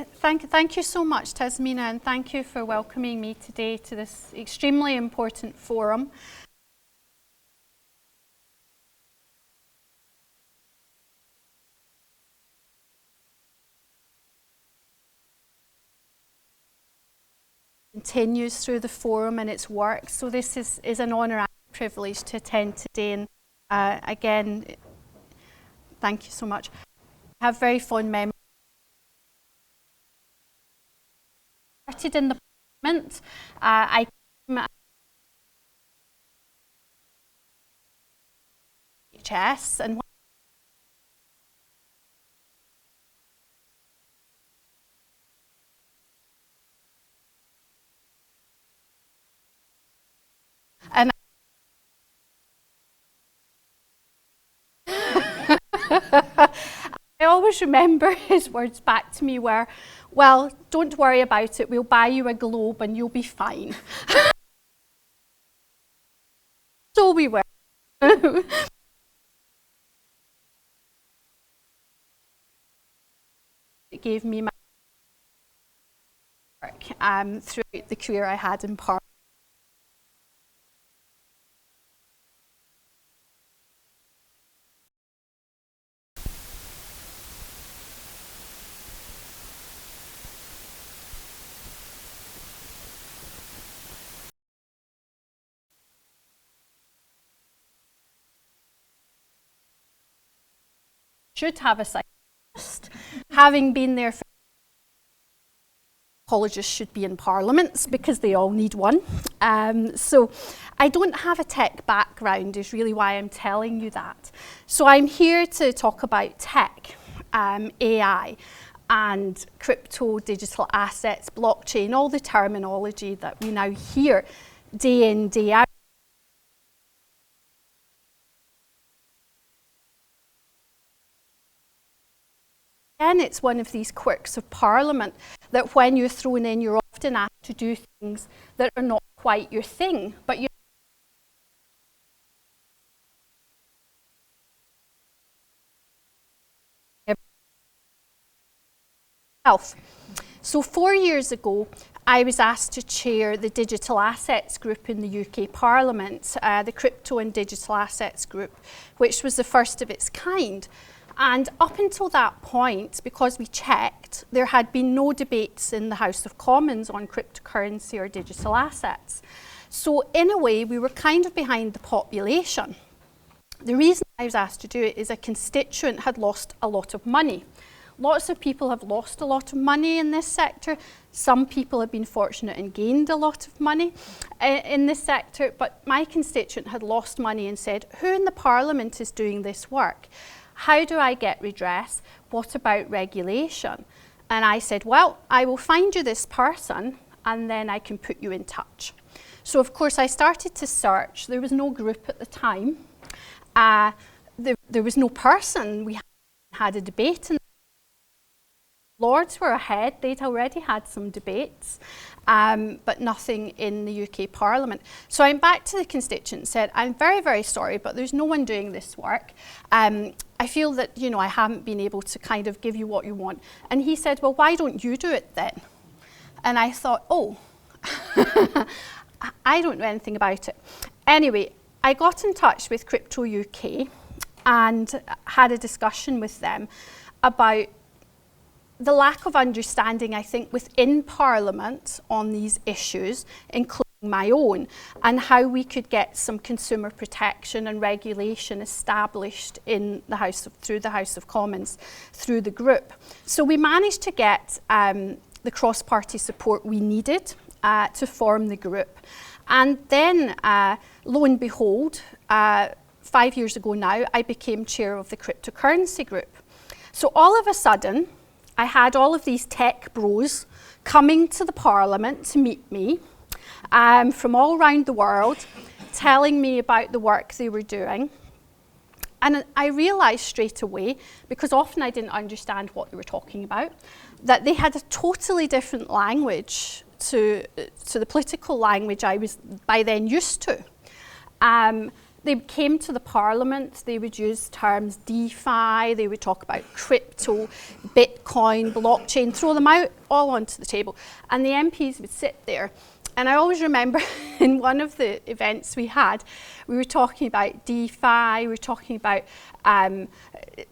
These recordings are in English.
Thank you so much, Tasmina, and thank you for welcoming me today to this extremely important forum. Continues through the forum and its work, so this is an honour and a privilege to attend today, and again, thank you so much. I have very fond memories. Started in the Parliament. I came at NHS, and I always remember his words back to me were, well, don't worry about it, we'll buy you a globe and you'll be fine. So we were. It gave me my work throughout the career I had in Parliament. Should have a psychologist. Having been there for psychologists should be in parliaments because they all need one. So I don't have a tech background is really why I'm telling you that. So I'm here to talk about tech, AI and crypto, digital assets, blockchain, all the terminology that we now hear day in, day out. And it's one of these quirks of Parliament that when you're thrown in, you're often asked to do things that are not quite your thing, but you're So 4 years ago, I was asked to chair the Digital Assets Group in the UK Parliament, the Crypto and Digital Assets Group, which was the first of its kind. And up until that point, because we checked, there had been no debates in the House of Commons on cryptocurrency or digital assets. So in a way, we were kind of behind the population. The reason I was asked to do it is a constituent had lost a lot of money. Lots of people have lost a lot of money in this sector. Some people have been fortunate and gained a lot of money in this sector, but my constituent had lost money and said, who in the Parliament is doing this work? How do I get redress? What about regulation? And I said, well, I will find you this person and then I can put you in touch. So of course I started to search. There was no group at the time. There was no person. We had a debate. And Lords were ahead. They'd already had some debates, but nothing in the UK Parliament. So I'm back to the constituent and said, I'm very, very sorry, but there's no one doing this work. I feel that, you know, I haven't been able to kind of give you what you want. And he said, well, why don't you do it then? And I thought, oh, I don't know anything about it. Anyway, I got in touch with Crypto UK and had a discussion with them about the lack of understanding, I think, within Parliament on these issues, including my own, and how we could get some consumer protection and regulation established in the through the House of Commons, through the group. So we managed to get the cross-party support we needed to form the group. And then, lo and behold, 5 years ago now, I became chair of the cryptocurrency group. So all of a sudden, I had all of these tech bros coming to the Parliament to meet me from all around the world, telling me about the work they were doing. And I realised straight away, because often I didn't understand what they were talking about, that they had a totally different language to the political language I was by then used to. they came to the Parliament, they would use terms DeFi, they would talk about crypto, Bitcoin, blockchain, throw them out all onto the table. And the MPs would sit there. And I always remember in one of the events we had, we were talking about DeFi, we were talking about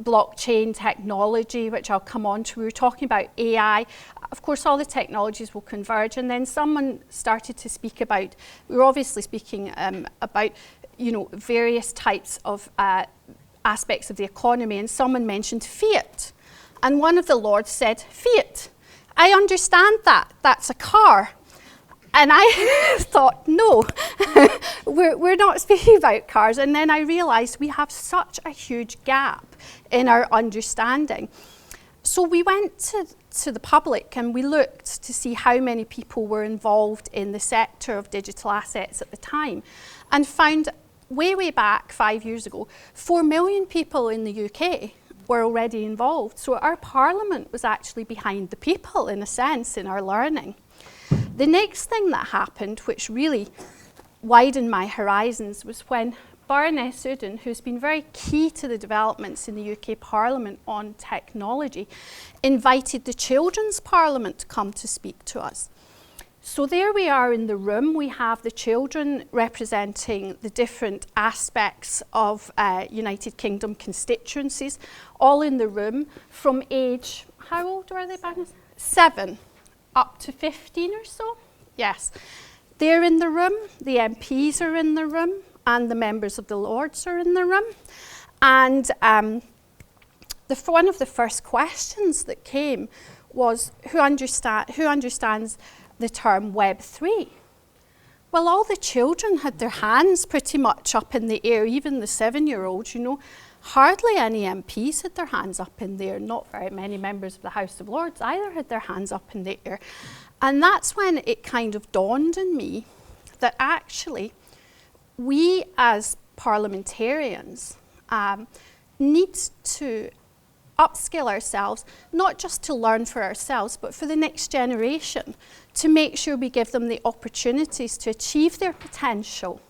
blockchain technology, which I'll come on to. We were talking about AI. Of course, all the technologies will converge. And then someone started to speak about, we were obviously speaking about, you know, various types of aspects of the economy. And someone mentioned fiat. And one of the lords said, fiat. I understand that. That's a car. And I thought, no, we're not speaking about cars. And then I realised we have such a huge gap in our understanding. So we went to the public and we looked to see how many people were involved in the sector of digital assets at the time, and found way back 5 years ago, 4 million people in the UK were already involved. So our Parliament was actually behind the people, in a sense, in our learning. The next thing that happened, which really widened my horizons, was when Baroness Uden, who's been very key to the developments in the UK Parliament on technology, invited the Children's Parliament to come to speak to us. So there we are in the room. We have the children representing the different aspects of United Kingdom constituencies, all in the room from age, how old are they, Baroness? 7. Up to 15 or so, yes. They're in the room, the MPs are in the room, and the members of the Lords are in the room. And one of the first questions that came was, who understands the term Web3? Well, all the children had their hands pretty much up in the air, even the 7-year-olds, you know. Hardly any MPs had their hands up in the air. Not very many members of the House of Lords either had their hands up in the air. And that's when it kind of dawned on me that actually we as parliamentarians need to upskill ourselves, not just to learn for ourselves, but for the next generation, to make sure we give them the opportunities to achieve their potential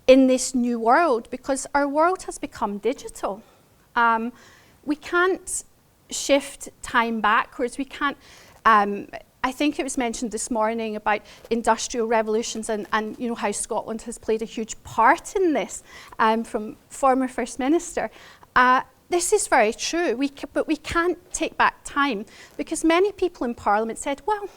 in this new world, because our world has become digital. We can't shift time backwards. We can't, I think it was mentioned this morning about industrial revolutions and you know how Scotland has played a huge part in this from former First Minister. This is very true, but we can't take back time, because many people in Parliament said, well,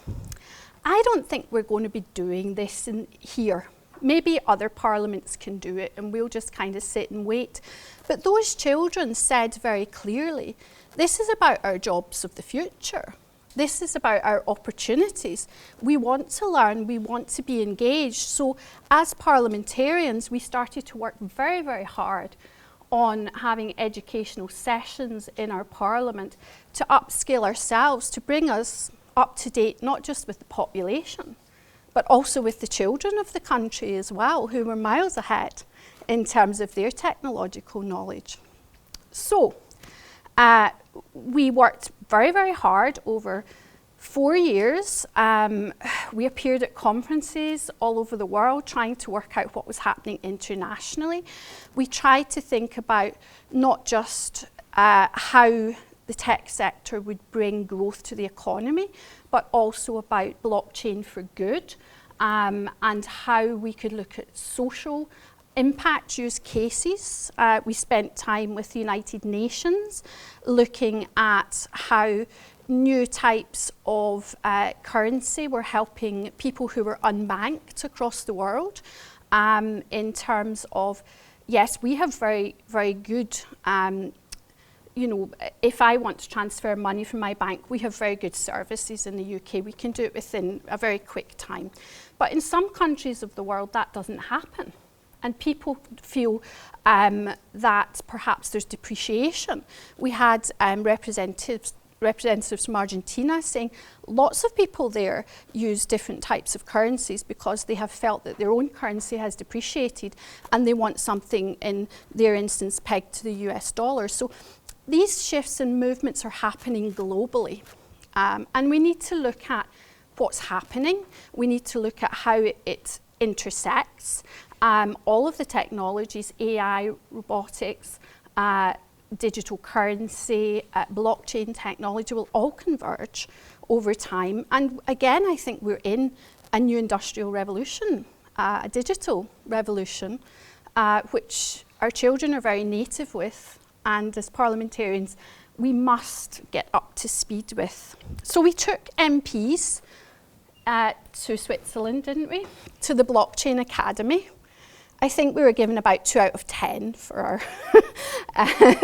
I don't think we're going to be doing this in here. Maybe other parliaments can do it and we'll just kind of sit and wait. But those children said very clearly, this is about our jobs of the future. This is about our opportunities. We want to learn, we want to be engaged. So as parliamentarians, we started to work very hard on having educational sessions in our Parliament to upskill ourselves, to bring us up to date, not just with the population, but also with the children of the country as well, who were miles ahead in terms of their technological knowledge. So we worked very hard over 4 years. We appeared at conferences all over the world trying to work out what was happening internationally. We tried to think about not just how the tech sector would bring growth to the economy, but also about blockchain for good, and how we could look at social impact use cases. We spent time with the United Nations looking at how new types of currency were helping people who were unbanked across the world, in terms of, yes, we have very good you know, if I want to transfer money from my bank, we have very good services in the UK. We can do it within a very quick time. But in some countries of the world, that doesn't happen. And people feel that perhaps there's depreciation. We had representatives from Argentina saying lots of people there use different types of currencies because they have felt that their own currency has depreciated and they want something, in their instance, pegged to the US dollar. So these shifts and movements are happening globally, and we need to look at what's happening. We need to look at how it intersects, all of the technologies, AI, robotics, digital currency, blockchain technology will all converge over time. And again, I think we're in a new industrial revolution, a digital revolution, which our children are very native with, and as parliamentarians, we must get up to speed with. So we took MPs to Switzerland, didn't we? To the Blockchain Academy. I think we were given about 2 out of 10 for our,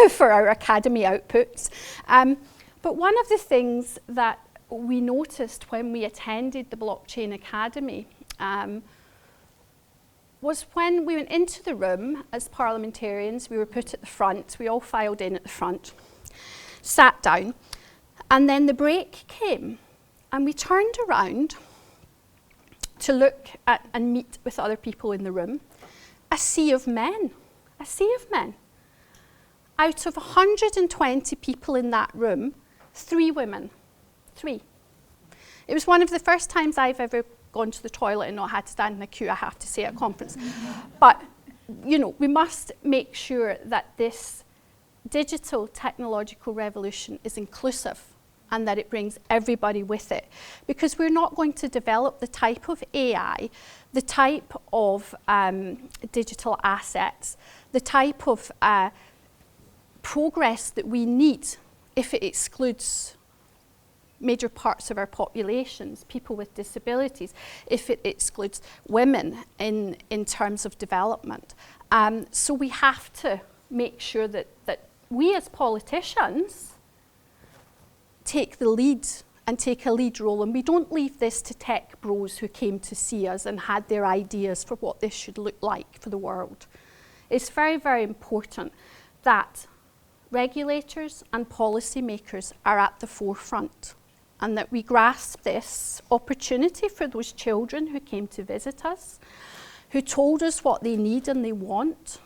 for our academy outputs. But one of the things that we noticed when we attended the Blockchain Academy was when we went into the room as parliamentarians, we were put at the front, we all filed in at the front, sat down, and then the break came, and we turned around to look at and meet with other people in the room. A sea of men. Out of 120 people in that room, 3 women. 3. It was one of the first times I've ever gone to the toilet and not had to stand in a queue, I have to say, at a conference. But, you know, we must make sure that this digital technological revolution is inclusive and that it brings everybody with it. Because we're not going to develop the type of AI, the type of digital assets, the type of progress that we need if it excludes major parts of our populations, people with disabilities, if it excludes women in terms of development. So we have to make sure that we as politicians take the lead and take a lead role, and we don't leave this to tech bros who came to see us and had their ideas for what this should look like for the world. It's very, very important that regulators and policymakers are at the forefront and that we grasp this opportunity for those children who came to visit us, who told us what they need and they want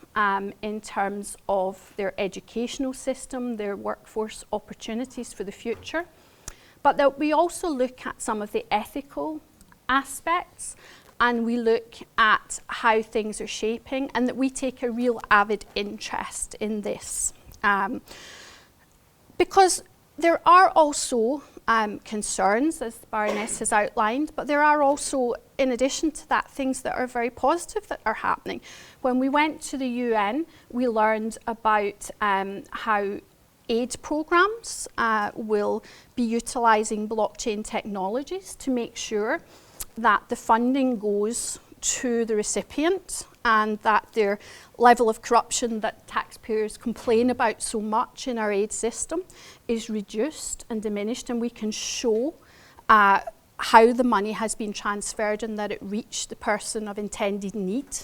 in terms of their educational system, their workforce opportunities for the future, but that we also look at some of the ethical aspects and we look at how things are shaping and that we take a real avid interest in this. Because there are also concerns, as the Baroness has outlined, but there are also, in addition to that, things that are very positive that are happening. When we went to the UN, we learned about how aid programs will be utilising blockchain technologies to make sure that the funding goes to the recipient and that their level of corruption that taxpayers complain about so much in our aid system is reduced and diminished, and we can show how the money has been transferred and that it reached the person of intended need.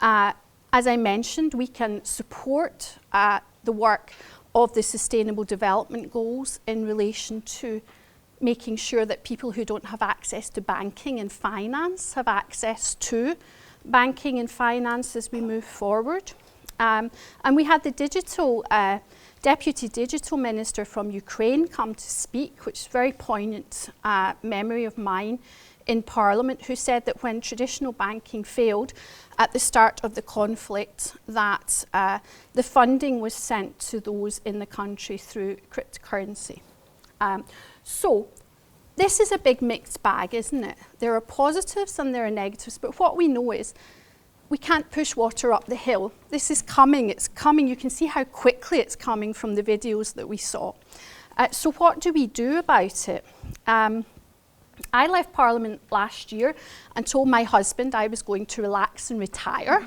As I mentioned, we can support the work of the Sustainable Development Goals in relation to making sure that people who don't have access to banking and finance have access to banking and finance as we move forward. And we had the Deputy Digital Minister from Ukraine come to speak, which is a very poignant memory of mine in Parliament, who said that when traditional banking failed at the start of the conflict, that the funding was sent to those in the country through cryptocurrency. So this is a big mixed bag, isn't it? There are positives and there are negatives, but what we know is we can't push water up the hill. This is coming, it's coming. You can see how quickly it's coming from the videos that we saw. So what do we do about it? I left Parliament last year and told my husband I was going to relax and retire.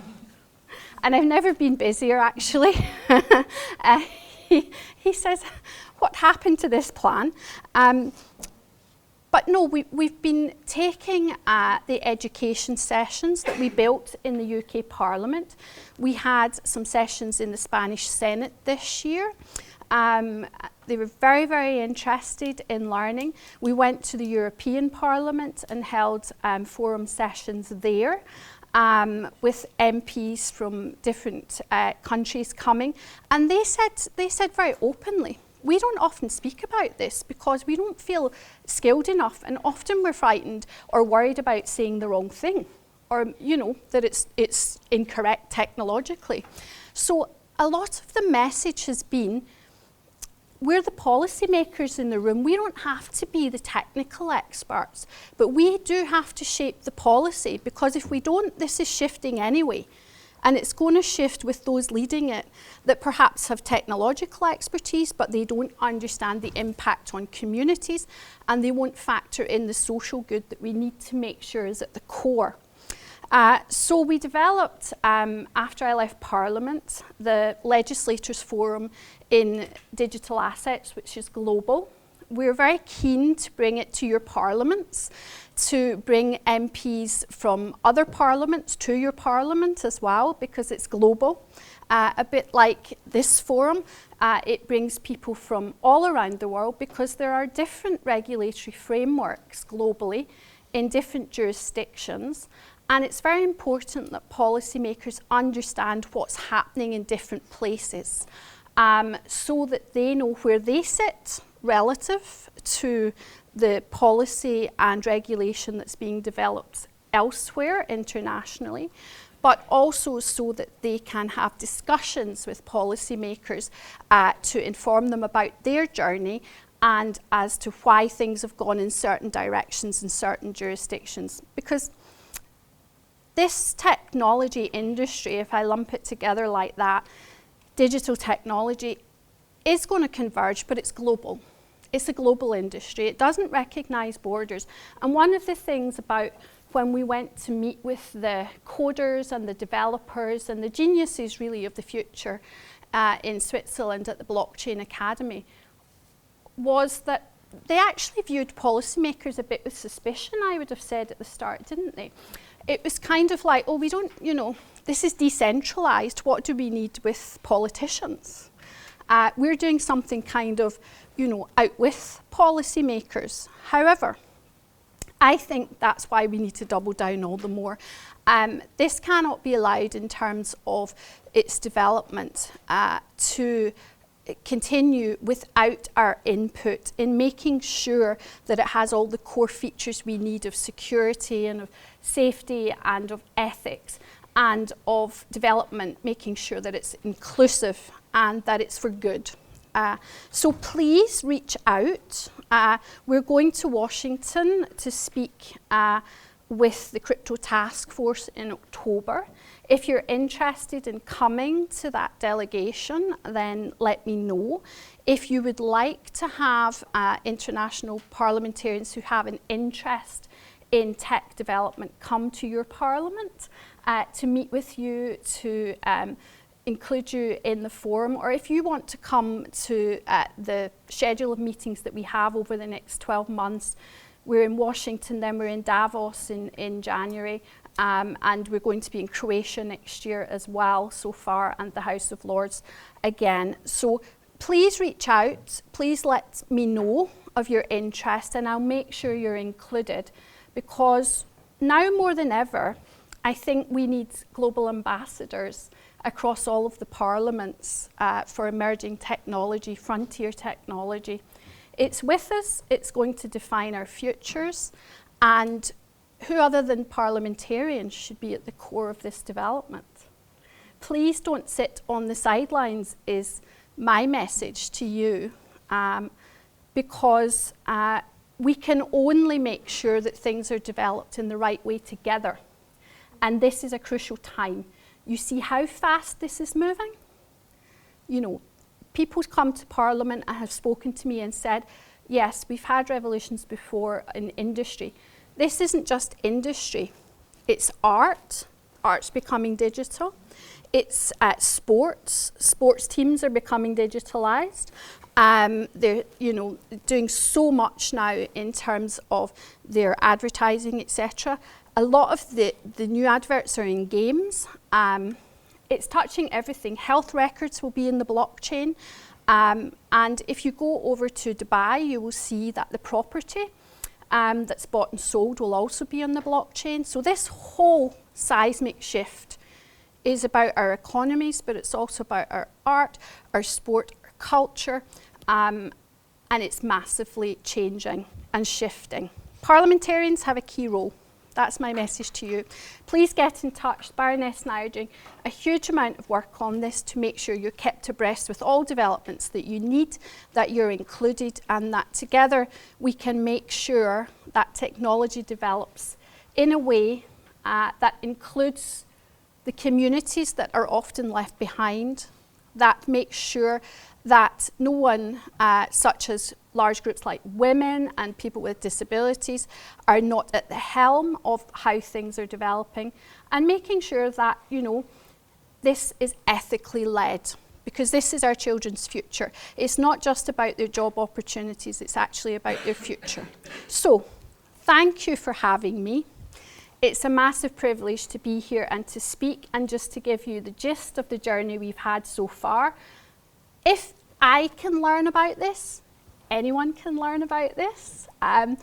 And I've never been busier, actually. He says, what happened to this plan? But no, we've been taking the education sessions that we built in the UK Parliament. We had some sessions in the Spanish Senate this year. They were very, very interested in learning. We went to the European Parliament and held forum sessions there with MPs from different countries coming. And they said very openly, we don't often speak about this because we don't feel skilled enough, and often we're frightened or worried about saying the wrong thing. or that it's incorrect technologically. So a lot of the message has been, we're the policymakers in the room. We don't have to be the technical experts, but we do have to shape the policy, because if we don't, this is shifting anyway. And it's going to shift with those leading it that perhaps have technological expertise, but they don't understand the impact on communities, and they won't factor in the social good that we need to make sure is at the core. So we developed, after I left Parliament, the Legislators Forum in Digital Assets, which is global. We're very keen to bring it to your parliaments, to bring MPs from other parliaments to your parliament as well, because it's global. A bit like this forum, it brings people from all around the world, because there are different regulatory frameworks globally in different jurisdictions. And it's very important that policymakers understand what's happening in different places, so that they know where they sit relative to the policy and regulation that's being developed elsewhere internationally, but also so that they can have discussions with policymakers to inform them about their journey and as to why things have gone in certain directions in certain jurisdictions. Because this technology industry, if I lump it together like that, digital technology is going to converge, but it's global. It's a global industry. It doesn't recognise borders. And one of the things about when we went to meet with the coders and the developers and the geniuses really of the future in Switzerland at the Blockchain Academy was that they actually viewed policymakers a bit with suspicion, I would have said at the start, didn't they? It was kind of like, oh, we don't, this is decentralised. What do we need with politicians? We're doing something kind of, out with policymakers. However, I think that's why we need to double down all the more. This cannot be allowed in terms of its development to continue without our input in making sure that it has all the core features we need of security and of safety and of ethics and of development, making sure that it's inclusive and that it's for good. So please reach out. We're going to Washington to speak with the Crypto Task Force in October. If you're interested in coming to that delegation, then let me know. If you would like to have international parliamentarians who have an interest in tech development come to your parliament to meet with you, to include you in the forum, or if you want to come to the schedule of meetings that we have over the next 12 months, we're in Washington, then we're in Davos in January, and we're going to be in Croatia next year as well so far, and the House of Lords again. So please reach out, please let me know of your interest, and I'll make sure you're included, because now more than ever, I think we need global ambassadors across all of the parliaments for emerging technology, frontier technology. It's with us, it's going to define our futures, and who other than parliamentarians should be at the core of this development? Please don't sit on the sidelines is my message to you, because we can only make sure that things are developed in the right way together. And this is a crucial time. You see how fast this is moving? People come to Parliament and have spoken to me and said, yes, we've had revolutions before in industry. This isn't just industry. It's art. Art's becoming digital. It's sports. Sports teams are becoming digitalised. They're doing so much now in terms of their advertising, etc. A lot of the new adverts are in games. It's touching everything. Health records will be in the blockchain. And if you go over to Dubai, you will see that the property that's bought and sold will also be on the blockchain. So this whole seismic shift is about our economies, but it's also about our art, our sport, our culture, and it's massively changing and shifting. Parliamentarians have a key role That's my message to you. Please get in touch. Baroness and I are doing a huge amount of work on this to make sure you're kept abreast with all developments that you need, that you're included, and that together we can make sure that technology develops in a way that includes the communities that are often left behind, that makes sure that no one, such as large groups like women and people with disabilities, are not at the helm of how things are developing, and making sure that, you know, this is ethically led, because this is our children's future. It's not just about their job opportunities, it's actually about their future. So, thank you for having me. It's a massive privilege to be here and to speak, and just to give you the gist of the journey we've had so far. If I can learn about this, anyone can learn about this. And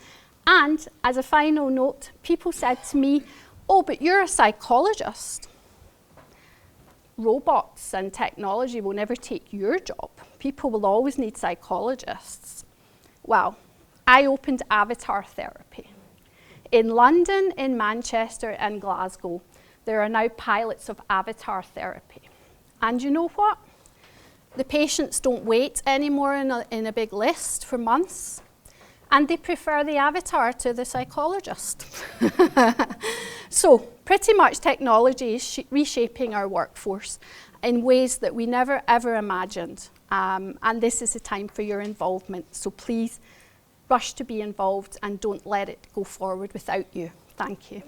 as a final note, people said to me, oh, but you're a psychologist. Robots and technology will never take your job. People will always need psychologists. Well, I opened avatar therapy. In London, in Manchester, and Glasgow, there are now pilots of avatar therapy. And you know what? The patients don't wait anymore in a big list for months, and they prefer the avatar to the psychologist. So pretty much technology is reshaping our workforce in ways that we never ever imagined, and this is a time for your involvement. So please rush to be involved and don't let it go forward without you. Thank you.